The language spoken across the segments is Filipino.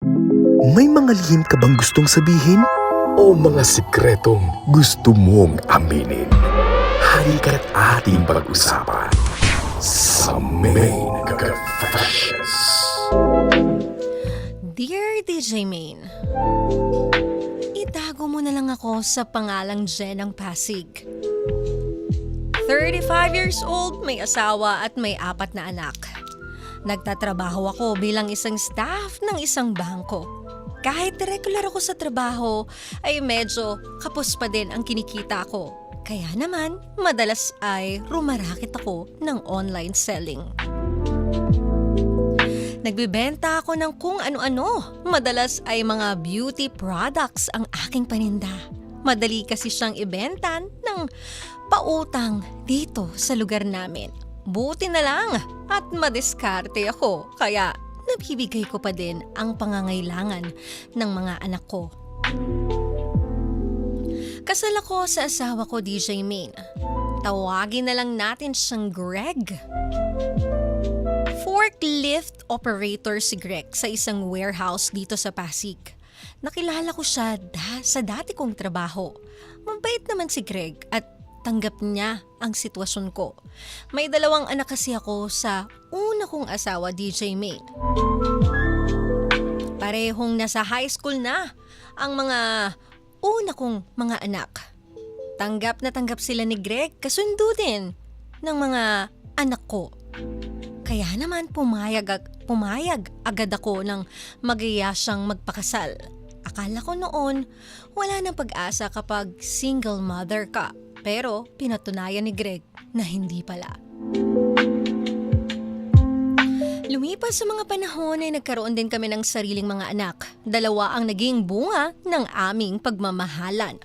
May mga lihim ka bang gustong sabihin? O mga sikretong gusto mong aminin? Halika't ating pag-usapan sa Main Confessions. Dear DJ Main, itago mo na lang ako sa pangalang Jen ng Pasig. 35 years old, may asawa at may 4 na anak. Nagtatrabaho ako bilang isang staff ng isang bangko. Kahit regular ako sa trabaho, ay medyo kapos pa din ang kinikita ko. Kaya naman, madalas ay rumarakit ako ng online selling. Nagbibenta ako ng kung ano-ano. Madalas ay mga beauty products ang aking paninda. Madali kasi siyang ibenta ng pautang dito sa lugar namin. Buti na lang at madiskarte ako, kaya nabibigay ko pa din ang pangangailangan ng mga anak ko. Kasal ako sa asawa ko, DJ Main. Tawagin na lang natin siyang Greg. Forklift operator si Greg sa isang warehouse dito sa Pasig. Nakilala ko siya sa dati kong trabaho. Mabait naman si Greg at tanggap niya ang sitwasyon ko. May 2 anak kasi ako sa una kong asawa, DJ Main. Parehong nasa high school na ang mga una kong mga anak. Tanggap na tanggap sila ni Greg, kasundo din ng mga anak ko. Kaya naman pumayag agad ako nang mag-iya siyang magpakasal. Akala ko noon wala nang pag-asa kapag single mother ka. Pero pinatunayan ni Greg na hindi pala. Lumipas sa mga panahon ay nagkaroon din kami ng sariling mga anak. 2 ang naging bunga ng aming pagmamahalan.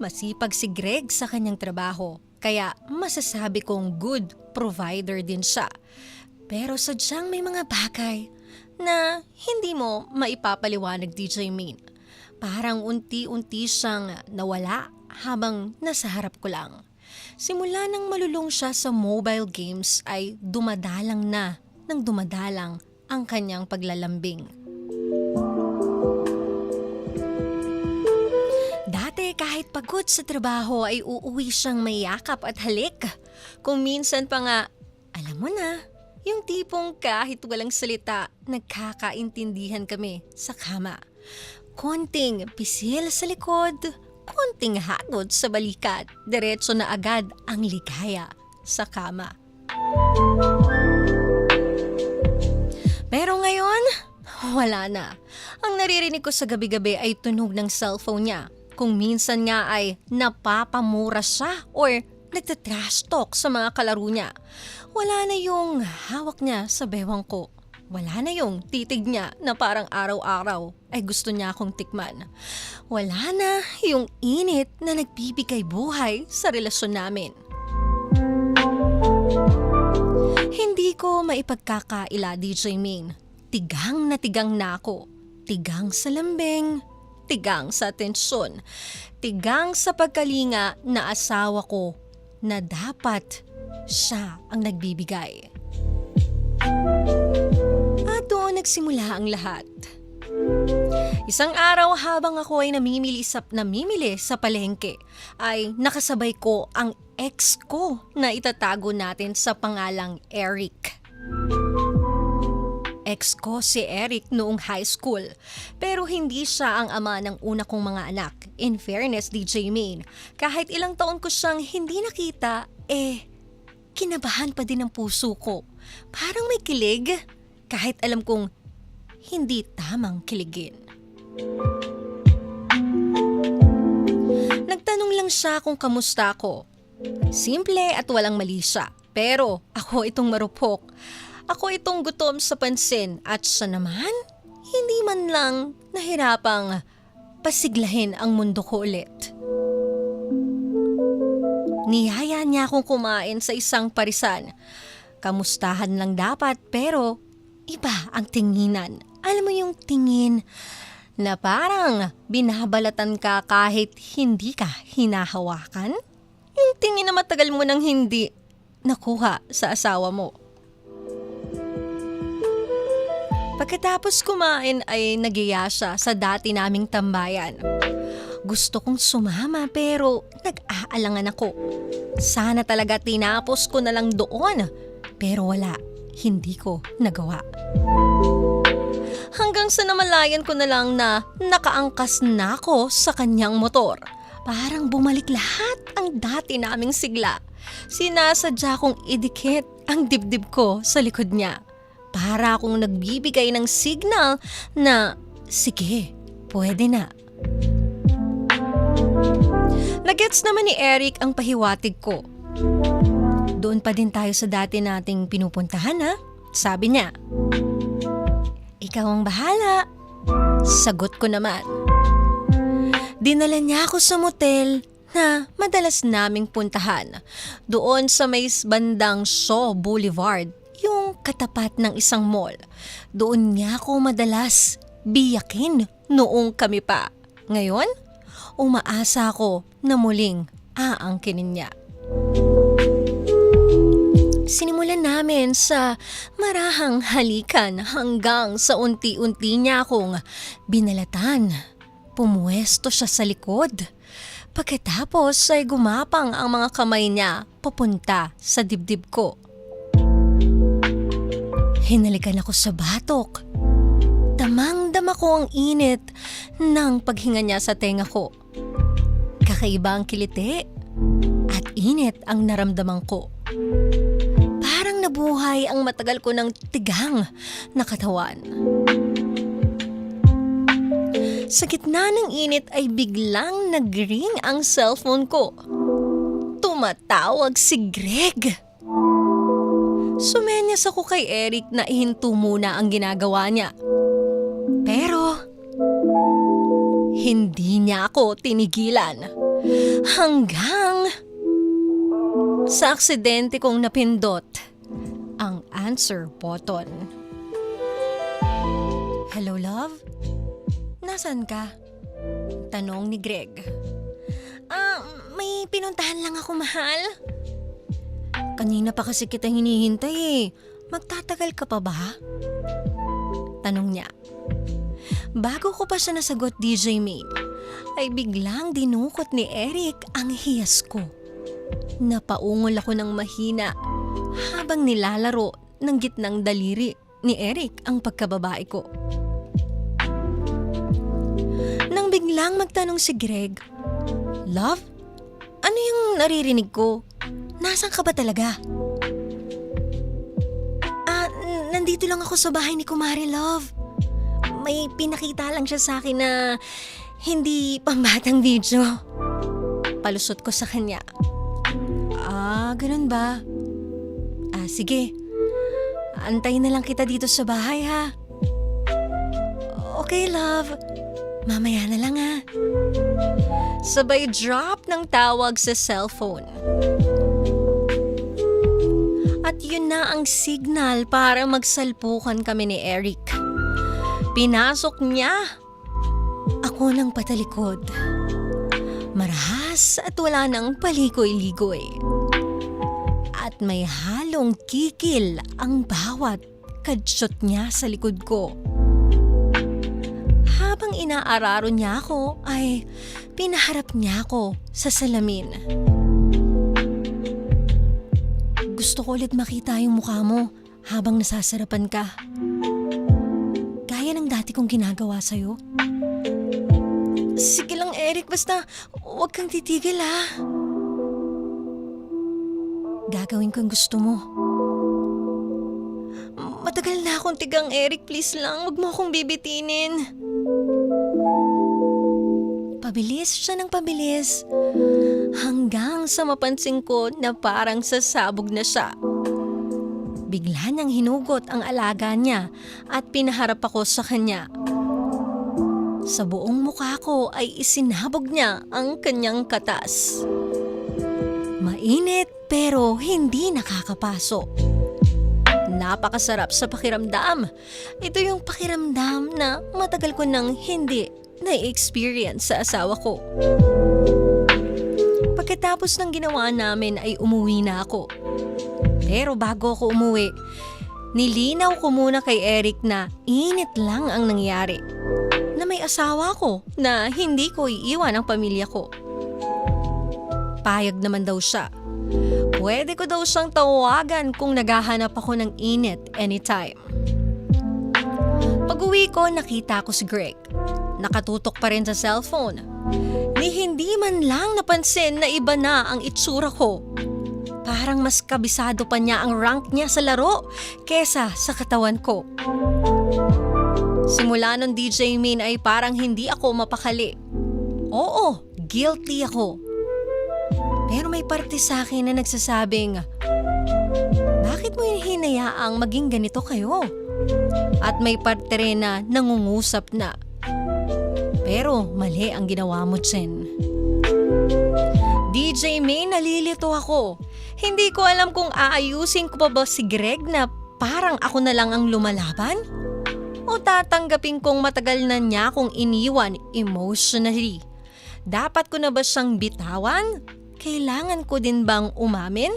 Masipag si Greg sa kanyang trabaho, kaya masasabi kong good provider din siya. Pero sadyang may mga bagay na hindi mo maipapaliwanag, DJ Main. Parang unti-unti siyang nawala habang nasa harap ko lang. Simula nang malulong siya sa mobile games ay dumadalang ang kanyang paglalambing. Dati kahit pagod sa trabaho ay uuwi siyang may yakap at halik. Kung minsan pa nga, alam mo na, yung tipong kahit walang salita, nagkakaintindihan kami sa kama. Konting pisil sa likod, konting hagod sa balikat, diretso na agad ang ligaya sa kama. Pero ngayon, wala na. Ang naririnig ko sa gabi-gabi ay tunog ng cellphone niya. Kung minsan nga ay napapamura siya or nagtatrash talk sa mga kalaro niya. Wala na yung hawak niya sa bewang ko. Wala na yung titig niya na parang araw-araw ay gusto niya akong tikman. Wala na yung init na nagbibigay buhay sa relasyon namin. Hindi ko maipagkakaila, DJ Main. Tigang na ako. Tigang sa lambing. Tigang sa atensyon. Tigang sa pagkalinga na asawa ko na dapat siya ang nagbibigay. At doon nagsimula ang lahat. Isang araw habang ako ay namimili sa palengke, ay nakasabay ko ang ex ko na itatago natin sa pangalang Eric. Ex ko si Eric noong high school, pero hindi siya ang ama ng una kong mga anak. In fairness, DJ Main, kahit ilang taon ko siyang hindi nakita, kinabahan pa din ang puso ko. Parang may kilig, kahit alam kong hindi tamang kiligin. Nagtanong lang siya kung kamusta ako. Simple at walang mali siya, pero ako itong marupok. Ako itong gutom sa pansin at siya naman, hindi man lang nahirapang pasiglahin ang mundo ko ulit. Niyaya niya akong kumain sa isang parisan. Kamustahan lang dapat pero iba ang tinginan. Alam mo yung tingin na parang binabalatan ka kahit hindi ka hinahawakan? Yung tingin na matagal mo nang hindi nakuha sa asawa mo. Pagkatapos kumain ay nagiya siya sa dati naming tambayan. Gusto kong sumama pero nag-aalangan ako. Sana talaga tinapos ko na lang doon. Pero wala, hindi ko nagawa. Hanggang sa namalayan ko na lang na nakaangkas na ako sa kanyang motor. Parang bumalik lahat ang dati naming sigla. Sinasadya kong idikit ang dibdib ko sa likod niya. Para akong nagbibigay ng signal na sige, pwede na. Nagets naman ni Eric ang pahiwatig ko. Doon pa din tayo sa dati nating pinupuntahan ha? Sabi niya. Ikaw ang bahala. Sagot ko naman. Dinala niya ako sa motel na madalas naming puntahan. Doon sa may bandang Shaw Boulevard, yung katapat ng isang mall. Doon niya ako madalas biyakin noong kami pa. Ngayon, umaasa ako na muling aangkinin niya. Sinimulan namin sa marahang halikan hanggang sa unti-unti niya akong binalatan. Pumuwesto siya sa likod. Pagkatapos ay gumapang ang mga kamay niya papunta sa dibdib ko. Hinalikan ako sa batok. Damang-dama ko ang init ng paghinga niya sa tenga ko. Kakaiba ang kiliti at init ang naramdaman ko. Parang nabuhay ang matagal ko ng tigang na katawan. Sa gitna ng init ay biglang nag-ring ang cellphone ko. Tumatawag si Greg. Sumenyas ako kay Eric na ihinto muna ang ginagawa niya. Pero hindi niya ako tinigilan. Hanggang sa aksidente kong napindot ang answer button. Hello, love? Nasaan ka? Tanong ni Greg. May pinuntahan lang ako, mahal. Kanina pa kasi kita hinihintay eh. Magtatagal ka pa ba? Tanong niya. Bago ko pa siya nasagot, DJ Maine, ay biglang dinukot ni Eric ang hiyas ko. Napaungol ako ng mahina habang nilalaro ng gitnang daliri ni Eric ang pagkababae ko. Nang biglang magtanong si Greg, Love, ano yung naririnig ko? Nasaan ka ba talaga? Nandito lang ako sa bahay ni Kumare, Love. May pinakita lang siya sa akin na hindi pambatang video. Palusot ko sa kanya. Ganun ba? Sige. Antayin na lang kita dito sa bahay, ha? Okay, love. Mamaya na lang, ha? Sabay drop ng tawag sa cellphone. At yun na ang signal para magsalpukan kami ni Eric. Pinasok niya ako ng patalikod. Marahas at wala nang palikoy-ligoy. At may halong kikil ang bawat kadshot niya sa likod ko. Habang inaararo niya ako ay pinaharap niya ako sa salamin. Gusto ko ulit makita yung mukha mo habang nasasarapan ka. Gaya ng dati kong ginagawa sa'yo. Sige lang, Eric, basta huwag kang titigil, ha? Gagawin ko ang gusto mo. Matagal na akong tigang, Eric. Please lang, huwag mo akong bibitinin. Pabilis siya ng pabilis. Hanggang sa mapansin ko na parang sasabog na siya. Bigla niyang hinugot ang alaga niya at pinaharap ako sa kanya. Sa buong mukha ko ay isinabog niya ang kanyang katas. Mainit pero hindi nakakapasok. Napakasarap sa pakiramdam. Ito yung pakiramdam na matagal ko nang hindi na-experience sa asawa ko. Pagkatapos ng ginawa namin ay umuwi na ako. Pero bago ako umuwi, Nilinaw ko muna kay Eric na init lang ang nangyari. Na may asawa ko na hindi ko iiwan ang pamilya ko. Payag naman daw siya. Pwede ko daw siyang tawagan kung naghahanap ako ng init anytime. Pag-uwi ko, nakita ko si Greg. Nakatutok pa rin sa cellphone. Ni hindi man lang napansin na iba na ang itsura ko. Parang mas kabisado pa niya ang rank niya sa laro kesa sa katawan ko. Simula nung DJ Min ay parang hindi ako mapakali. Oo, guilty ako. Pero may parte sa akin na nagsasabing, bakit mo hinayaang maging ganito kayo? At may parte rin na nangungusap na. Pero mali ang ginawa mo, Jen. DJ May, nalilito ako. Hindi ko alam kung aayusin ko pa ba si Greg na parang ako na lang ang lumalaban? O tatanggapin kong matagal na niya akong iniwan emotionally? Dapat ko na ba siyang bitawan? Kailangan ko din bang umamin?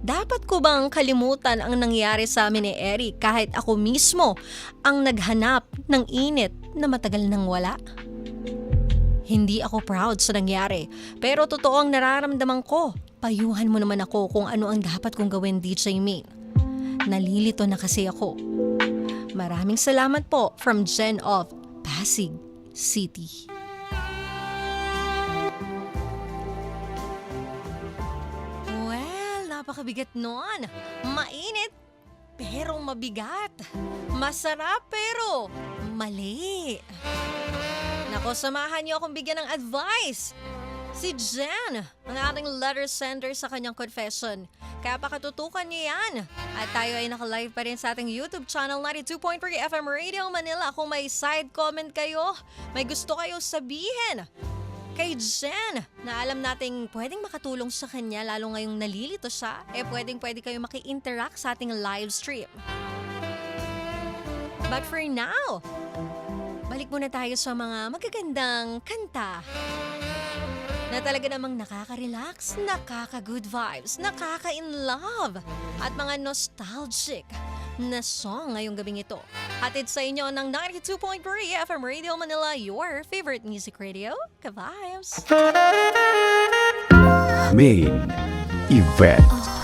Dapat ko bang kalimutan ang nangyari sa amin ni Eric kahit ako mismo ang naghanap ng init na matagal nang wala? Hindi ako proud sa nangyari, pero totoo ang nararamdaman ko. Payuhan mo naman ako kung ano ang dapat kong gawin, DJ Min. Nalilito na kasi ako. Maraming salamat po from Jen of Pasig City. Well, napakabigat nun. Mainit pero mabigat. Masarap pero mali. Nako, samahan niyo akong bigyan ng advice. Si Jen, ang ating letter sender sa kanyang confession. Kaya pakatutukan niyo yan. At tayo ay naka-live pa rin sa ating YouTube channel 92.3 FM Radio Manila. Kung may side comment kayo, may gusto kayo sabihin kay Jen na alam nating pwedeng makatulong sa kanya lalo ngayong nalilito siya, pwede kayo maki-interact sa ating live stream. But for now, balik muna tayo sa mga magagandang kanta na talaga namang nakaka-relax, nakaka-good vibes, nakaka-in-love at mga nostalgic na song ngayong gabing ito. Hatid sa inyo ng 92.3 FM Radio Manila, your favorite music radio, Ka-Vibes. Main Event.